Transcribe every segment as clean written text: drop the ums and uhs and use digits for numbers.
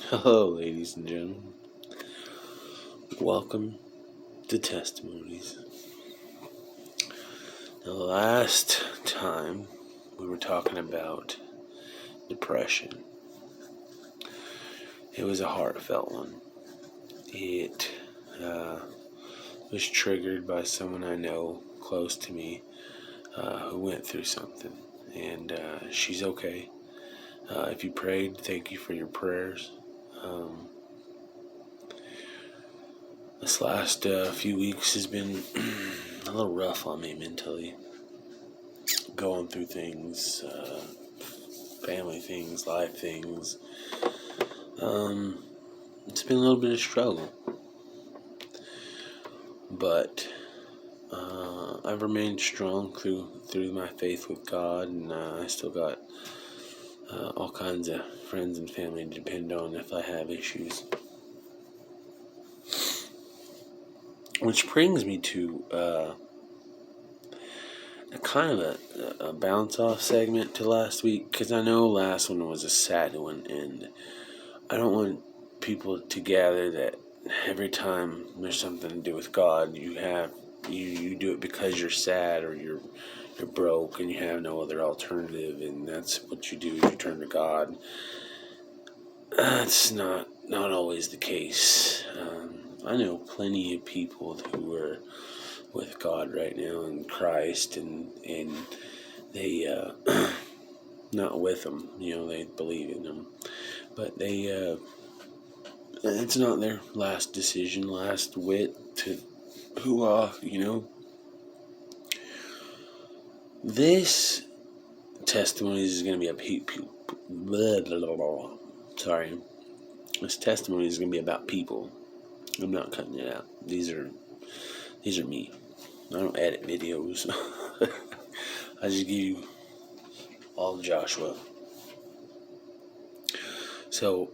Hello, ladies and gentlemen. Welcome to Testimonies. The last time we were talking about depression. It was a heartfelt one. It was triggered by someone I know close to me who went through something. And she's okay. If you prayed, thank you for your prayers. This last few weeks has been a little rough on me mentally. Going through things, family things, life things. It's been a little bit of struggle. But I've remained strong through my faith with God, and I still got all kinds of friends and family to depend on if I have issues. Which brings me to a kind of a bounce off segment to last week, because I know last one was a sad one, and I don't want people to gather that every time there's something to do with God, you do it because you're sad or you're broke and you have no other alternative, and that's what you do is you turn to God. That's not always the case. I know plenty of people who are with God right now in Christ, and they not with Him, they believe in Him, but they it's not their last decision, last wit to This testimony is going to be This testimony is going to be about people. I'm not cutting it out. These are me. I don't edit videos. I just give you all Joshua. So,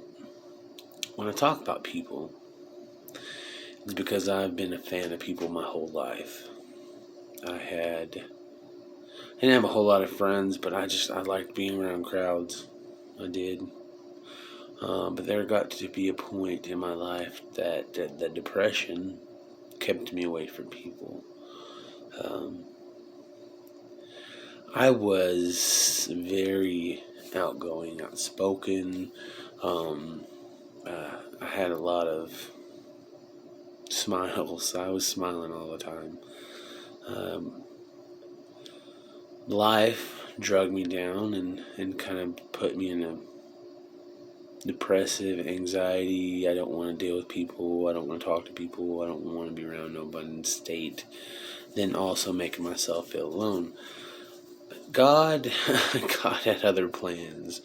when I talk about people, it's because I've been a fan of people my whole life. I didn't have a whole lot of friends, but I liked being around crowds. I did. But there got to be a point in my life that the depression kept me away from people. I was very outgoing, outspoken. I had a lot of smiles. I was smiling all the time. Life dragged me down and kind of put me in a depressive anxiety. I don't want to deal with people. I don't want to talk to people. I don't want to be around nobody state. Then also making myself feel alone. God had other plans.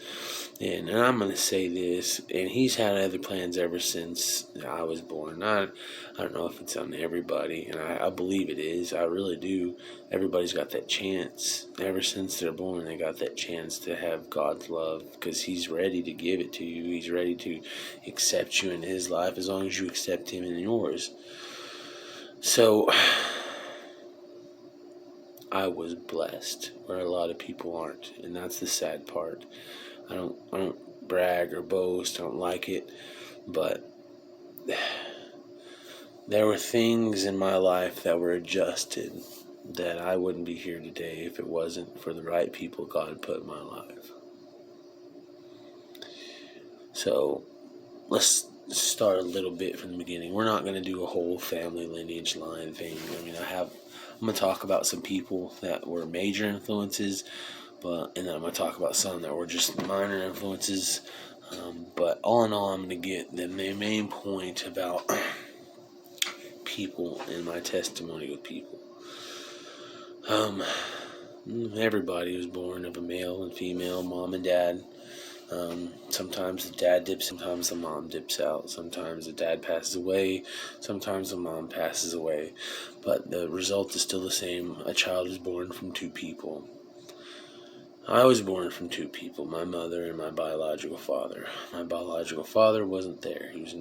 And I'm going to say this, and He's had other plans ever since I was born. I don't know if it's on everybody, and I believe it is. I really do. Everybody's got that chance. Ever since they're born, they got that chance to have God's love, because He's ready to give it to you. He's ready to accept you in His life as long as you accept Him in yours. So I was blessed, where a lot of people aren't, and that's the sad part. I don't brag or boast. I don't like it, but there were things in my life that were adjusted that I wouldn't be here today if it wasn't for the right people God put in my life. So let's start a little bit from the beginning. We're not going to do a whole family lineage line thing. I'm going to talk about some people that were major influences, and then I'm going to talk about some that were just minor influences. But all in all, I'm going to get the main point about people and my testimony with people. Everybody was born of a male and female, mom and dad. Sometimes the dad dips, sometimes the mom dips out. Sometimes the dad passes away, sometimes the mom passes away. But the result is still the same. A child is born from two people. I was born from two people, my mother and my biological father. My biological father wasn't there. He was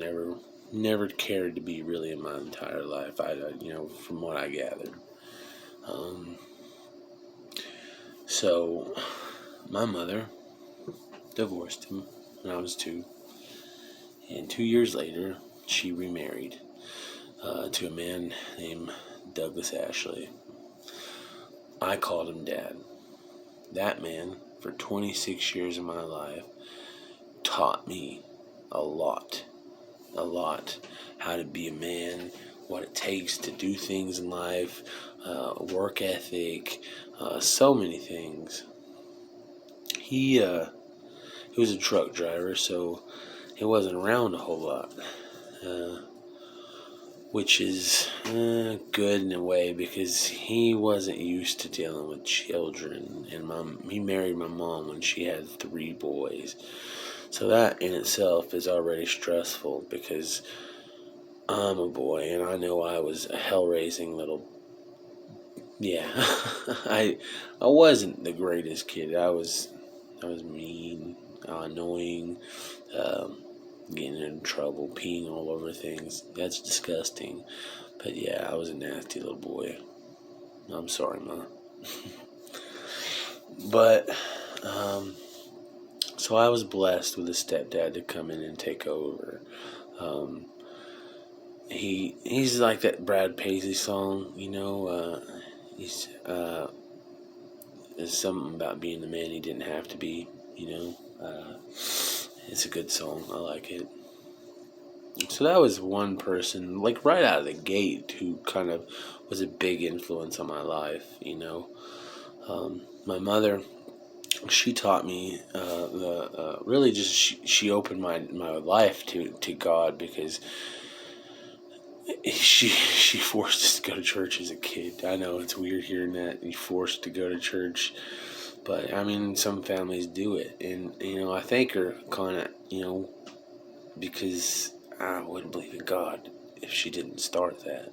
never cared to be really in my entire life. From what I gathered. So my mother divorced him when I was 2, And 2 years later, she remarried to a man named Douglas Ashley. I called him Dad. That man, for 26 years of my life, taught me a lot. How to be a man, what it takes to do things in life, work ethic, so many things. He was a truck driver, so he wasn't around a whole lot, which is good in a way because he wasn't used to dealing with children. And he married my mom when she had 3 boys. So that in itself is already stressful because I'm a boy and I know I was a hell-raising little... Yeah, I wasn't the greatest kid. I was mean, annoying, getting in trouble, peeing all over things. That's disgusting. But yeah, I was a nasty little boy. I'm sorry, Ma. But, so I was blessed with a stepdad to come in and take over. He's like that Brad Paisley song, there's something about being the man he didn't have to be, it's a good song. I like it. So that was one person, like right out of the gate, who kind of was a big influence on my life, My mother, she taught me really just she opened my life to God because she forced us to go to church as a kid. I know it's weird hearing that you're forced to go to church, but I mean some families do it, and I thank her kind of because I wouldn't believe in God if she didn't start that.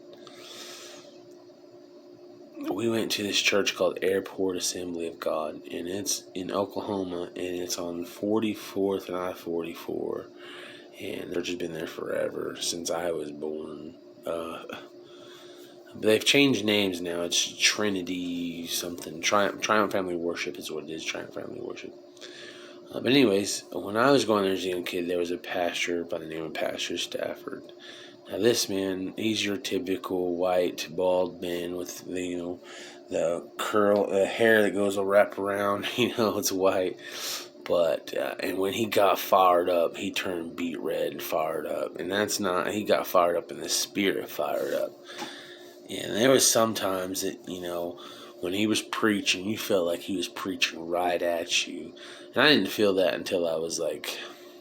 We went to this church called Airport Assembly of God, and it's in Oklahoma, and it's on 44th and I-44, and they've just been there forever, since I was born. They've changed names now. It's Trinity something. Triumph Family Worship is what it is, Triumph Family Worship. But anyways, when I was going there as a young kid, there was a pastor by the name of Pastor Stafford. Now this man, he's your typical white, bald man with the hair that goes a wrap around. It's white. But and when he got fired up, he turned beet red and fired up. And he got fired up in the spirit, fired up. And there was sometimes that, when he was preaching, you felt like he was preaching right at you. And I didn't feel that until I was like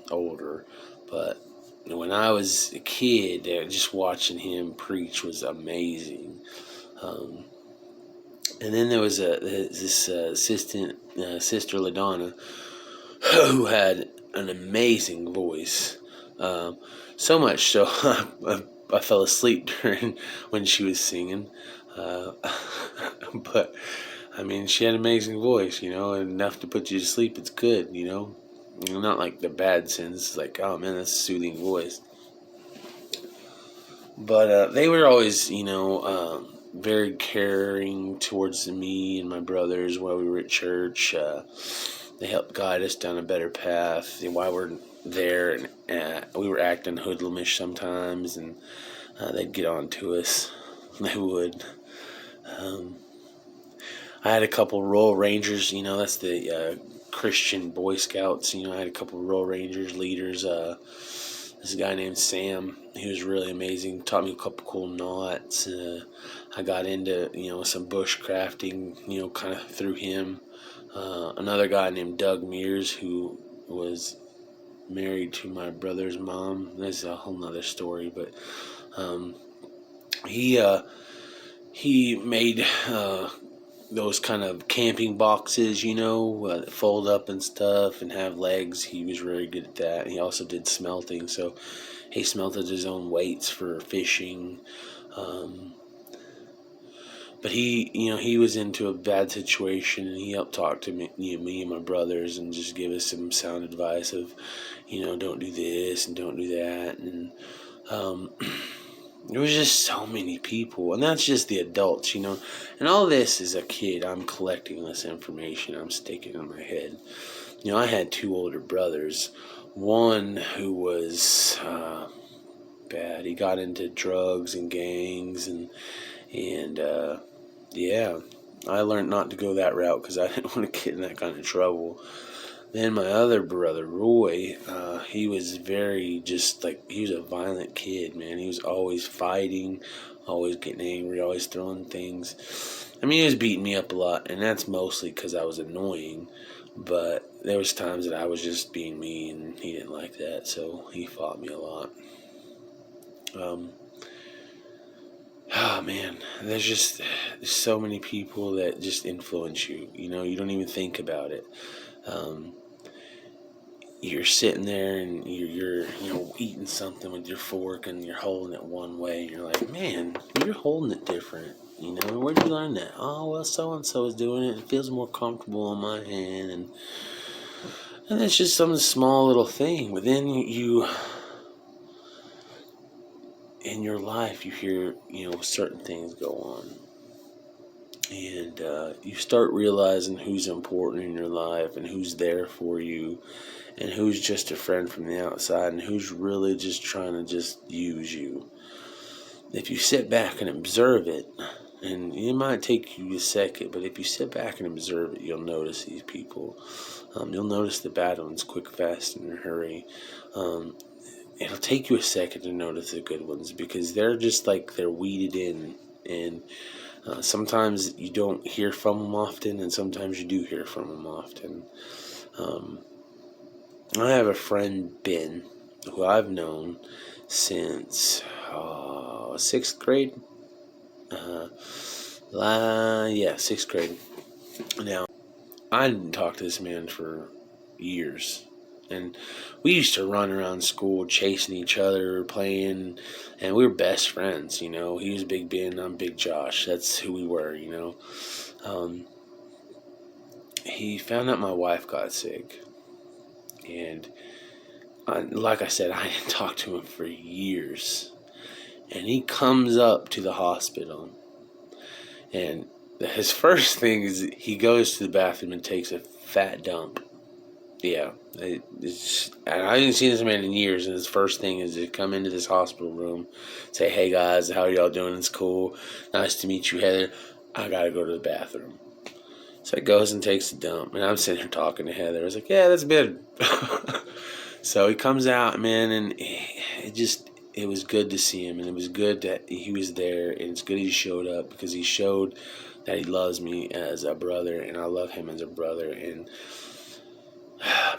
older. But when I was a kid, just watching him preach was amazing. And then there was this assistant, Sister LaDonna, who had an amazing voice. So much so I fell asleep when she was singing. But I mean, she had an amazing voice, enough to put you to sleep. It's good, not like the bad sense. Like, oh man, that's a soothing voice. But they were always, very caring towards me and my brothers while we were at church. They helped guide us down a better path. And while we're there, and we were acting hoodlumish sometimes, and they'd get on to us. They would. I had a couple Royal Rangers. That's the Christian Boy Scouts. I had a couple Royal Rangers leaders. This guy named Sam. He was really amazing. Taught me a couple cool knots. I got into some bush crafting. Kind of through him. Another guy named Doug Mears, who was married to my brother's mom. That's a whole nother story, but he made those kind of camping boxes, that fold up and stuff and have legs. He was very good at that. He also did smelting, so he smelted his own weights for fishing. But he was into a bad situation, and he helped talk to me and my brothers, and just give us some sound advice of, don't do this and don't do that. And there was just so many people, and that's just the adults, And all this as a kid, I'm collecting this information, I'm sticking in my head. I had 2 older brothers. one who was bad. He got into drugs and gangs, and yeah, I learned not to go that route because I didn't want to get in that kind of trouble. Then my other brother, Roy, he was very he was a violent kid, man. He was always fighting, always getting angry, always throwing things. I mean, he was beating me up a lot, and that's mostly because I was annoying. But there was times that I was just being me, and he didn't like that, so he fought me a lot. Oh man, there's so many people that just influence you. You know, you don't even think about it. Um, you're sitting there and you're eating something with your fork and you're holding it one way, and you're like, man, you're holding it different. You know, where'd you learn that? Oh, well, so and so is doing it. It feels more comfortable on my hand, and it's just some small little thing. But then you in your life, you hear certain things go on, and you start realizing who's important in your life and who's there for you, and who's just a friend from the outside, and who's really just trying to just use you. If you sit back and observe it, and it might take you a second, but if you sit back and observe it, you'll notice these people. You'll notice the bad ones quick, fast, and in a hurry. It'll take you a second to notice the good ones because they're just they're weeded in, and sometimes you don't hear from them often, and sometimes you do hear from them often. I have a friend, Ben, who I've known since 6th grade. Yeah, 6th grade. Now, I didn't talk to this man for years. And we used to run around school chasing each other, playing, and we were best friends, He was Big Ben, I'm Big Josh. That's who we were, He found out my wife got sick. And like I said, I didn't talk to him for years. And he comes up to the hospital. And his first thing is he goes to the bathroom and takes a fat dump. Yeah, and I didn't see this man in years, and his first thing is to come into this hospital room, say, "Hey guys, how are y'all doing? It's cool. Nice to meet you, Heather. I gotta go to the bathroom." So he goes and takes a dump, and I'm sitting here talking to Heather. I was like, "Yeah, that's good." So he comes out, man, and it was good to see him, and it was good that he was there, and it's good he showed up because he showed that he loves me as a brother, and I love him as a brother, and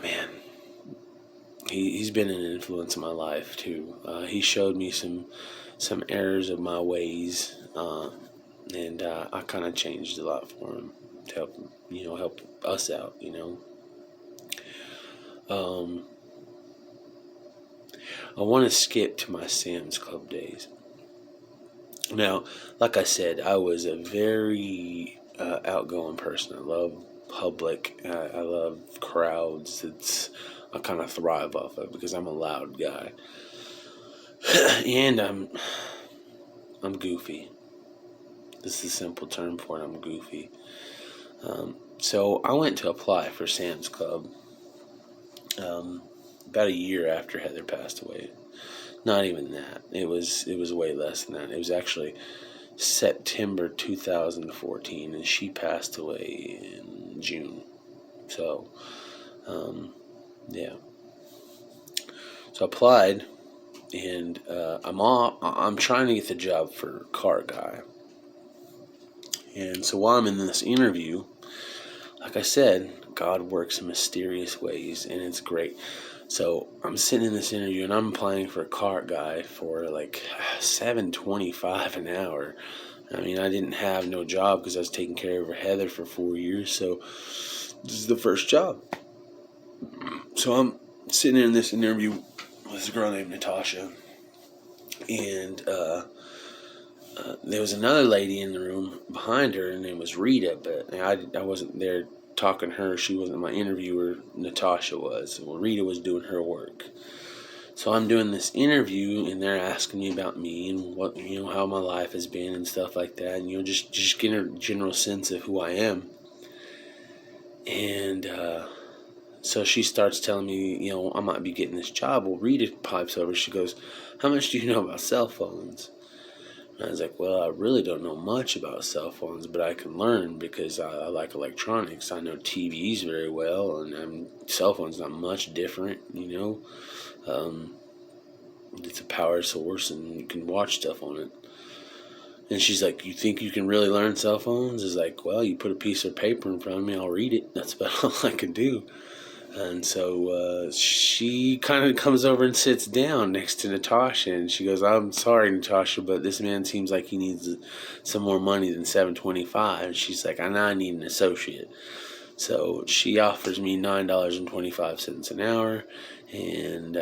man, he's been an influence in my life too. He showed me some errors of my ways, and I kind of changed a lot for him to help us out. I want to skip to my Sam's Club days. Now, like I said, I was a very outgoing person. I love public. I love crowds. I kind of thrive off of because I'm a loud guy, and I'm goofy. This is a simple term for it. I'm goofy. So I went to apply for Sam's Club about a year after Heather passed away. Not even that. It was way less than that. It was actually September 2014, and she passed away in June. So, yeah. So I applied, and I'm trying to get the job for car guy. And so while I'm in this interview, like I said, God works in mysterious ways, and it's great. So I'm sitting in this interview, and I'm applying for a car guy for $7.25 an hour. I mean, I didn't have no job because I was taking care of her Heather for 4 years. So this is the first job. So I'm sitting in this interview with this girl named Natasha, and there was another lady in the room behind her. Her name was Rita, but I wasn't there talking to her. She wasn't my interviewer. Natasha was. Well, Rita was doing her work. So I'm doing this interview, and they're asking me about me and what how my life has been and stuff like that, and just getting a general sense of who I am. And so she starts telling me, I might be getting this job. Well, Rita pipes over. She goes, "How much do you know about cell phones?" And I was like, "Well, I really don't know much about cell phones, but I can learn because I like electronics. I know TVs very well, and cell phones not much different. Um, it's a power source, and you can watch stuff on it." And she's like, "You think you can really learn cell phones?" It's like, "Well, you put a piece of paper in front of me, I'll read it. That's about all I can do." And so she kind of comes over and sits down next to Natasha, and she goes, "I'm sorry, Natasha, but this man seems like he needs some more money than $7.25." And she's like, I need an associate." So she offers me $9.25 an hour, and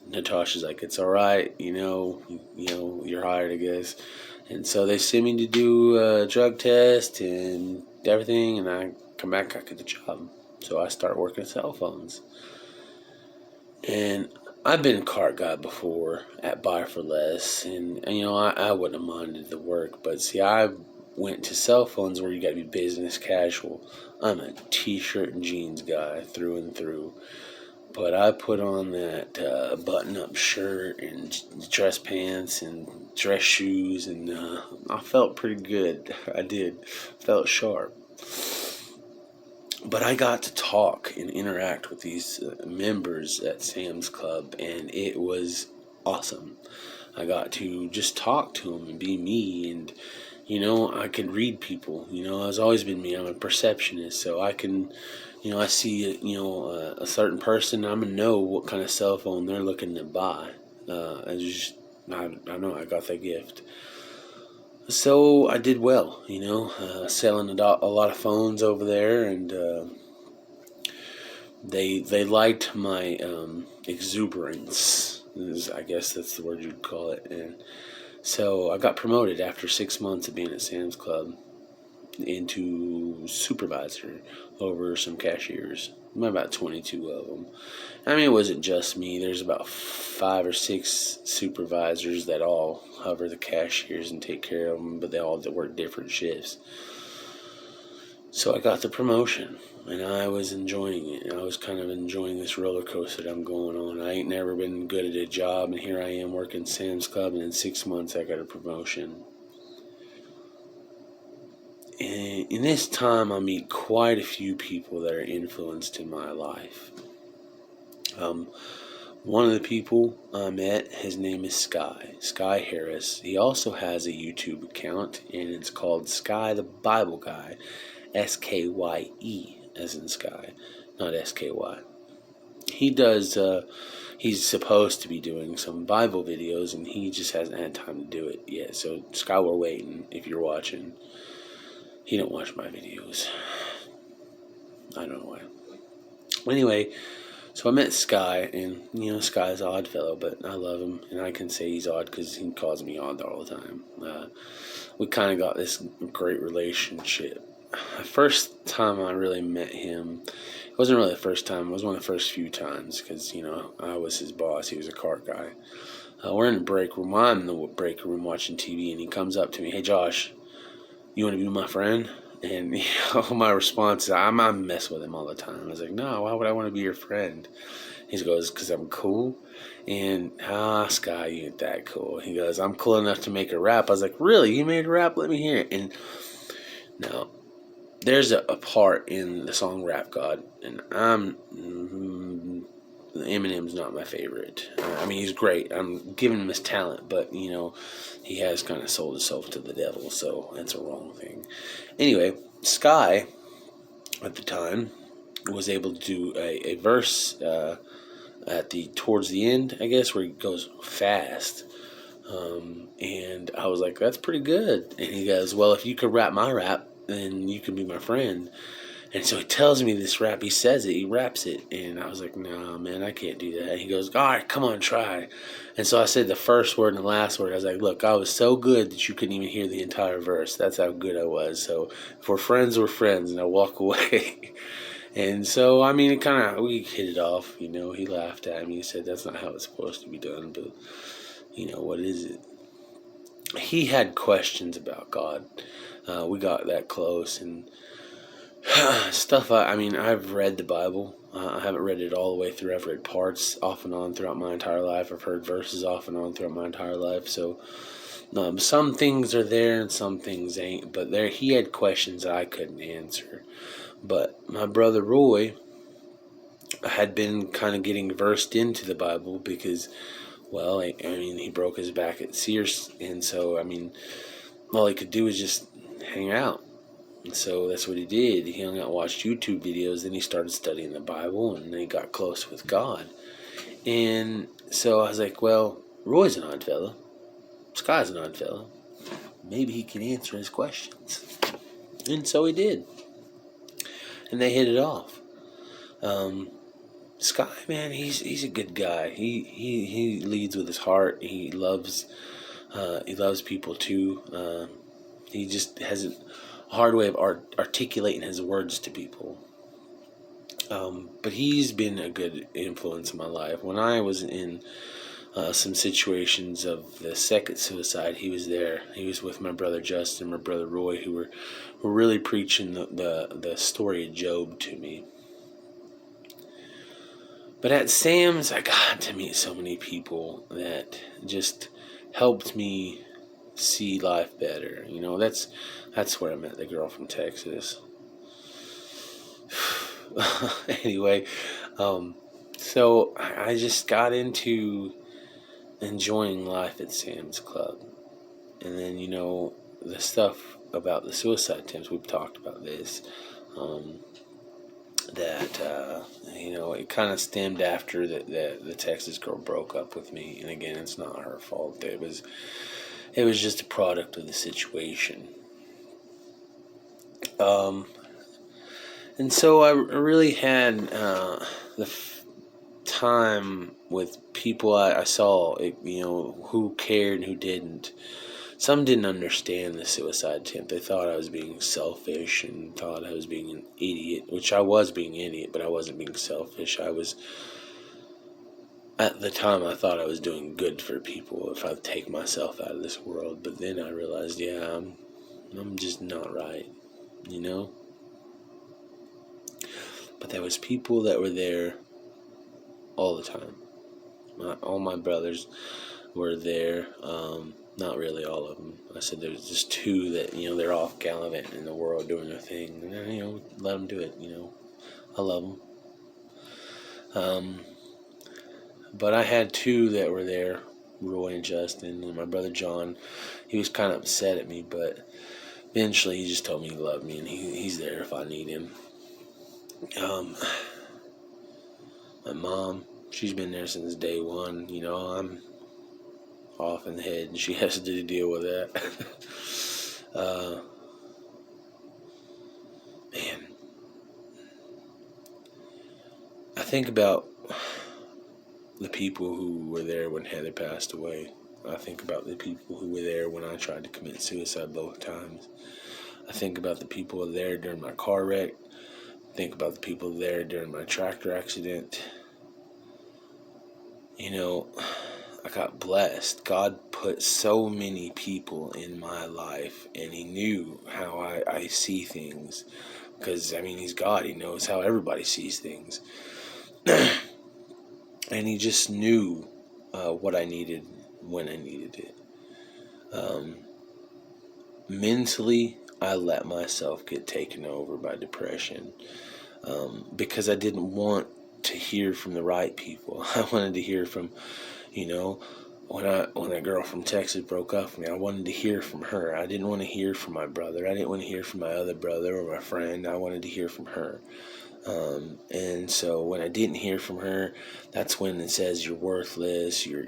Natasha's like, "It's all right, you're hired, I guess." And so they send me to do a drug test and everything, and I come back, I get the job. So I start working cell phones. And I've been a cart guy before at Buy for Less, and I wouldn't have minded the work, but see, I went to cell phones where you got to be business casual. I'm a t-shirt and jeans guy through and through. But I put on that button-up shirt and dress pants and dress shoes, and I felt pretty good. I did. Felt sharp. But I got to talk and interact with these members at Sam's Club, and it was awesome. I got to just talk to them and be me, and I can read people. It's always been me. I'm a perceptionist, so I can, I see a certain person. I'm gonna know what kind of cell phone they're looking to buy. I know I got that gift. So I did well, selling a lot of phones over there, and they liked my exuberance. I guess that's the word you'd call it. And so I got promoted after 6 months of being at Sam's Club into supervisor over some cashiers. About 22 of them. I mean, it wasn't just me. There's about 5 or 6 supervisors that all hover the cashiers and take care of them, but they all work different shifts. So I got the promotion, and I was enjoying it. I was kind of enjoying this roller coaster that I'm going on. I ain't never been good at a job, and here I am working Sam's Club, and in 6 months I got a promotion. And in this time, I meet quite a few people that are influenced in my life. One of the people I met, his name is Sky Harris. He also has a YouTube account, and it's called Sky the Bible Guy, SKYE as in Sky, not SKY. He does, he's supposed to be doing some Bible videos, and he just hasn't had time to do it yet. So Sky, we're waiting if you're watching. He don't watch my videos. I don't know why. Anyway, so I met Sky, and Sky's an odd fellow, but I love him, and I can say he's odd because he calls me odd all the time. We kind of got this great relationship. The first time I really met him, it wasn't really the first time. It was one of the first few times because I was his boss. He was a cart guy. We're in the break room. I'm in the break room watching TV, and he comes up to me, "Hey, Josh, you want to be my friend?" And my response is, I'm messing with him all the time. I was like, "No, why would I want to be your friend?" He goes, "Because I'm cool." And, Sky, you ain't that cool. He goes, "I'm cool enough to make a rap." I was like, "Really? You made a rap? Let me hear it." And now, there's a part in the song Rap God, and Eminem's not my favorite. I mean, he's great. I'm giving him his talent, but, he has kind of sold himself to the devil, so that's a wrong thing. Anyway, Sky, at the time, was able to do a verse towards the end, I guess, where he goes fast. And I was like, "That's pretty good." And he goes, "Well, if you could rap my rap, then you can be my friend." And so he tells me this rap. He says it. He raps it. And I was like, "No, man, I can't do that." He goes, "All right, come on, try." And so I said the first word and the last word. I was like, "Look, I was so good that you couldn't even hear the entire verse. That's how good I was. So if we're friends, we're friends." And I walk away. And so, I mean, we hit it off. He laughed at me. He said, "That's not how it's supposed to be done. But, what is it?" He had questions about God. We got that close, and Stuff. I mean, I've read the Bible. I haven't read it all the way through. I've read parts off and on throughout my entire life. I've heard verses off and on throughout my entire life. So some things are there and some things ain't. But there, he had questions I couldn't answer. But my brother Roy had been kind of getting versed into the Bible because, well, I mean, he broke his back at Sears, and so I mean, all he could do was just hang out. And so that's what he did. He hung out and watched YouTube videos. Then he started studying the Bible, and then he got close with God. And so I was like, well, Roy's an odd fella. Sky's an odd fella. Maybe he can answer his questions. And so he did. And they hit it off. Sky, man, he's a good guy. He leads with his heart. He loves people too. He just has a hard way of articulating his words to people. But he's been a good influence in my life. When I was in some situations of the second suicide, he was there. He was with my brother Justin, my brother Roy, who were really preaching the story of Job to me. But at Sam's, I got to meet so many people that just helped me see life better. You know, that's where I met the girl from Texas. Anyway, so I just got into enjoying life at Sam's Club. And then, you know, the stuff about the suicide attempts, we've talked about this, that, you know, it kind of stemmed after the Texas girl broke up with me. And again, it's not her fault. It was just a product of the situation. And so I really had the time with people I saw, you know, who cared and who didn't. Some didn't understand the suicide attempt. They thought I was being selfish and thought I was being an idiot, which I was being an idiot, but I wasn't being selfish. At the time, I thought I was doing good for people if I take myself out of this world. But then I realized, yeah, I'm just not right, you know? But there was people that were there all the time. All my brothers were there. Not really all of them. I said there was just two that, you know, they're off gallivanting in the world doing their thing. And, you know, let them do it, you know. I love them. But I had two that were there, Roy and Justin, and my brother John. He was kind of upset at me, but eventually he just told me he loved me, and he's there if I need him. My mom, she's been there since day one. You know, I'm off in the head, and she has to deal with that. Man, I think about the people who were there when Heather passed away. I think about the people who were there when I tried to commit suicide both times. I think about the people there during my car wreck. I think about the people there during my tractor accident. You know, I got blessed. God put so many people in my life, and He knew how I see things. Because, I mean, He's God. He knows how everybody sees things. And He just knew what I needed when I needed it. Mentally, I let myself get taken over by depression because I didn't want to hear from the right people. I wanted to hear from, you know, when a girl from Texas broke up with me, I wanted to hear from her. I didn't want to hear from my brother. I didn't want to hear from my other brother or my friend. I wanted to hear from her. And so when I didn't hear from her, that's when it says you're worthless, you're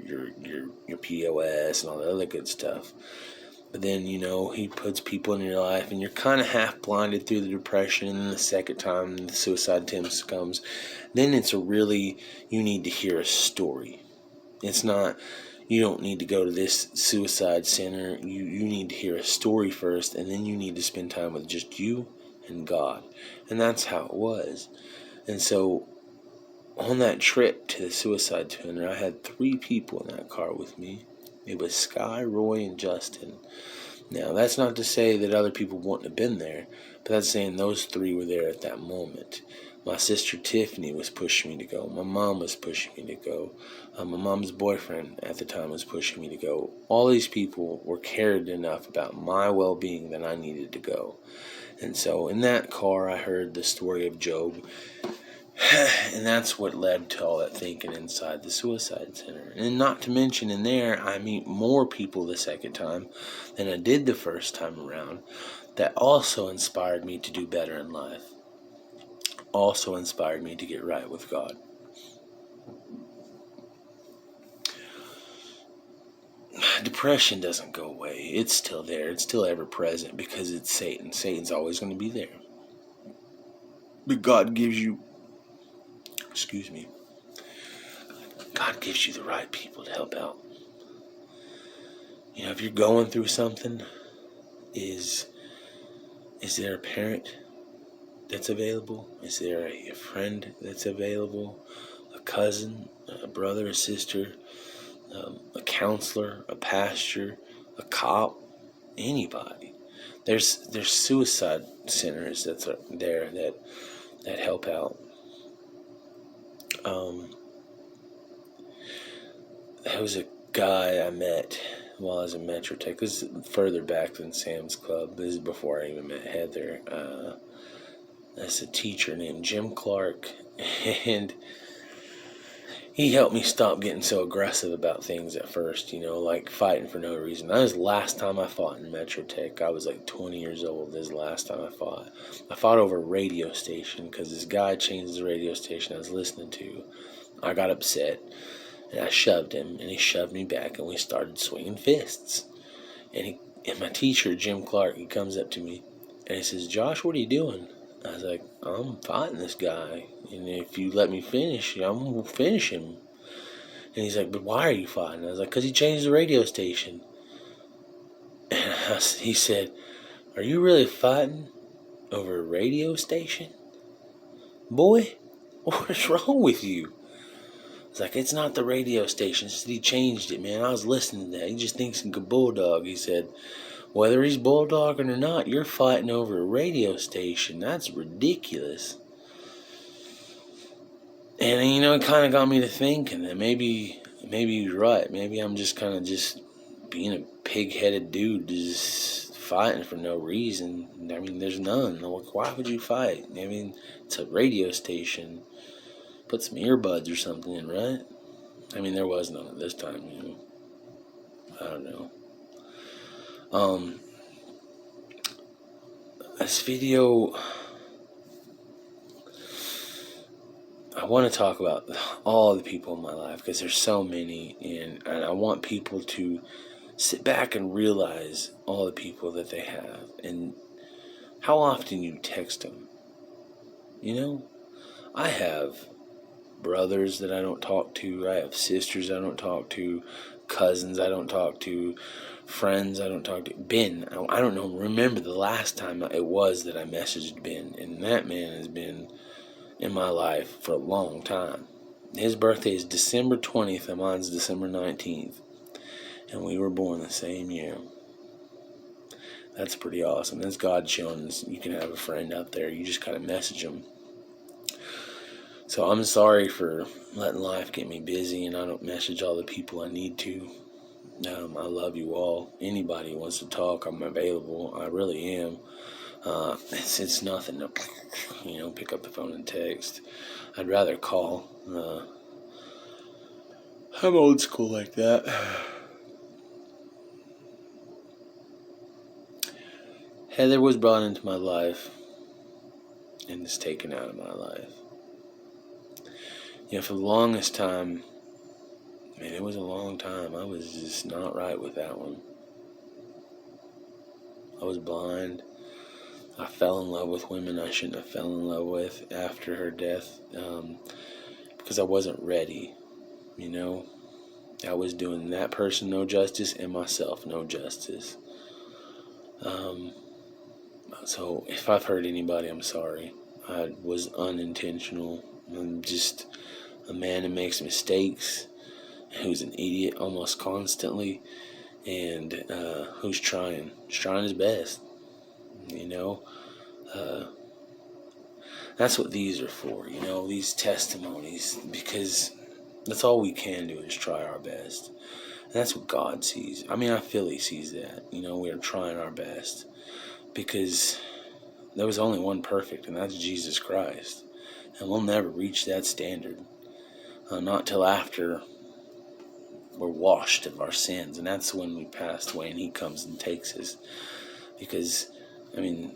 POS and all the other good stuff. But then, you know, He puts people in your life and you're kind of half blinded through the depression. And then the second time the suicide attempt comes, then it's you need to hear a story. It's not, you don't need to go to this suicide center. You need to hear a story first, and then you need to spend time with just you and God. And that's how it was. And so on that trip to the suicide center, I had 3 people in that car with me. It was Sky, Roy, and Justin. Now, that's not to say that other people wouldn't have been there, but that's saying those three were there at that moment. My sister Tiffany was pushing me to go. My mom was pushing me to go. My mom's boyfriend at the time was pushing me to go. All these people were cared enough about my well-being that I needed to go. And so in that car, I heard the story of Job. And that's what led to all that thinking inside the suicide center. And not to mention in there, I meet more people the second time than I did the first time around that also inspired me to do better in life. Also inspired me to get right with God. Depression doesn't go away. It's still there. It's still ever present because it's Satan. Satan's always going to be there. But God gives you, God gives you the right people to help out. You know, if you're going through something, is there a parent that's available? Is there a friend that's available? A cousin, a brother, a sister, a counselor, a pastor, a cop, anybody. There's suicide centers that's there that help out. There was a guy I met while I was in Metro Tech. This is further back than Sam's Club. This is before I even met Heather. That's a teacher named Jim Clark, and he helped me stop getting so aggressive about things at first, like fighting for no reason. That was the last time I fought in Metro Tech. I was like 20 years old. This is the last time I fought. I fought over a radio station because this guy changed the radio station I was listening to. I got upset, and I shoved him, and he shoved me back, and we started swinging fists. And my teacher, Jim Clark, he comes up to me, and he says, "Josh, what are you doing?" I was like, "I'm fighting this guy, and if you let me finish, I'm going to finish him." And he's like, "But why are you fighting?" I was like, "Because he changed the radio station." And he said, "Are you really fighting over a radio station? Boy, what's wrong with you?" I was like, "It's not the radio station. It's that he changed it, man. I was listening to that. He just thinks he's a bulldog." He said, "Whether he's bulldogging or not, you're fighting over a radio station. That's ridiculous." And, it kind of got me to thinking that maybe he's right. Maybe I'm just kind of just being a pig-headed dude just fighting for no reason. I mean, there's none. Why would you fight? I mean, it's a radio station. Put some earbuds or something in, right? I mean, there was none at this time, I don't know. This video, I want to talk about all the people in my life because there's so many, and I want people to sit back and realize all the people that they have and how often you text them. I have brothers that I don't talk to. I have sisters I don't talk to, cousins I don't talk to, friends I don't talk to. Ben, I don't know, remember the last time it was that I messaged Ben, and that man has been in my life for a long time. His birthday is December 20th and mine's December 19th, and we were born the same year. That's pretty awesome. That's God showing us you can have a friend out there. You just kind of message them. So I'm sorry for letting life get me busy and I don't message all the people I need to. I love you all. Anybody who wants to talk, I'm available. I really am. It's nothing to, pick up the phone and text. I'd rather call. I'm old school like that. Heather was brought into my life and is taken out of my life. For the longest time, man, it was a long time. I was just not right with that one. I was blind. I fell in love with women I shouldn't have fell in love with after her death because I wasn't ready. I was doing that person no justice and myself no justice. So if I've hurt anybody, I'm sorry. I was unintentional. I'm just a man who makes mistakes, who's an idiot almost constantly, and who's trying. He's trying his best, you know. That's what these are for, these testimonies, because that's all we can do is try our best. And that's what God sees. I mean, I feel He sees that. We are trying our best, because there was only one perfect, and that's Jesus Christ. And we'll never reach that standard, not till after we're washed of our sins, and that's when we passed away and He comes and takes us. Because,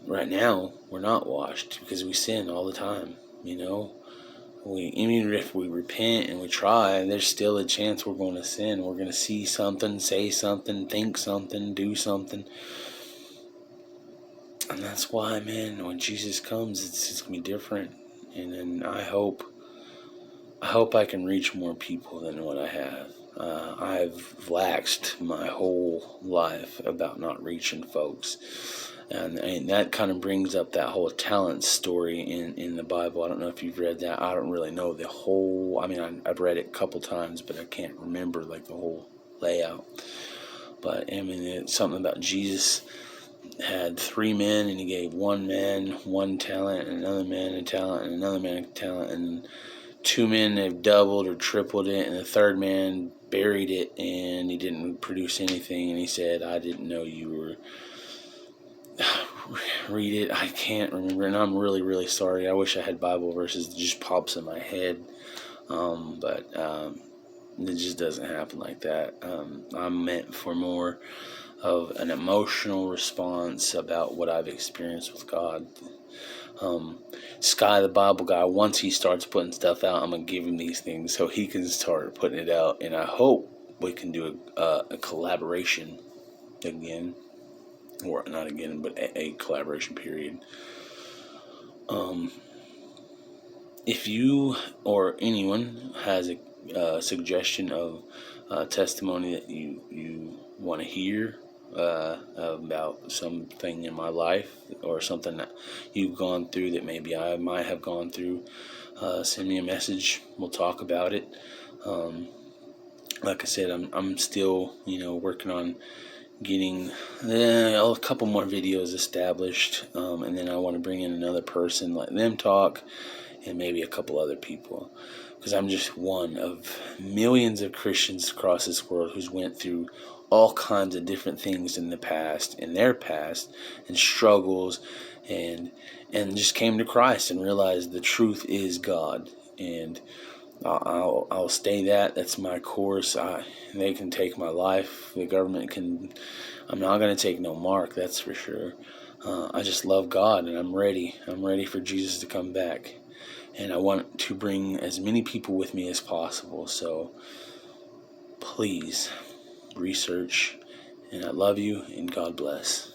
right now we're not washed because we sin all the time. Even if we repent and we try, there's still a chance we're going to sin. We're going to see something, say something, think something, do something. And that's why, man, when Jesus comes, it's going to be different. And then I hope I can reach more people than what I have. I've laxed my whole life about not reaching folks. And that kind of brings up that whole talent story in the Bible. I don't know if you've read that. I don't really know the whole. I've read it a couple times, but I can't remember the whole layout. But it's something about Jesus had 3 men, and He gave one man 1 talent, and another man a talent, and another man a talent, and 2 men have doubled or tripled it, and the 3rd man buried it, and he didn't produce anything. And He said, "I didn't know you were." Read it. I can't remember, and I'm really, really sorry. I wish I had Bible verses that just pops in my head, but it just doesn't happen like that. I'm meant for more of an emotional response about what I've experienced with God. Sky, the Bible guy, once he starts putting stuff out, I'm going to give him these things so he can start putting it out, and I hope we can do a collaboration again. Or not again, but a collaboration period. If you or anyone has a suggestion of testimony that you want to hear about something in my life, or something that you've gone through that maybe I might have gone through, send me a message. We'll talk about it. Like I said, I'm still working on getting a couple more videos established, and then I want to bring in another person, let them talk, and maybe a couple other people, because I'm just one of millions of Christians across this world who's went through all kinds of different things in their past, and struggles, and just came to Christ and realized the truth is God. And I'll stay that's my course. They can take my life. The government can. I'm not going to take no mark, that's for sure. I just love God, and I'm ready. I'm ready for Jesus to come back. And I want to bring as many people with me as possible. So please research. And I love you, and God bless.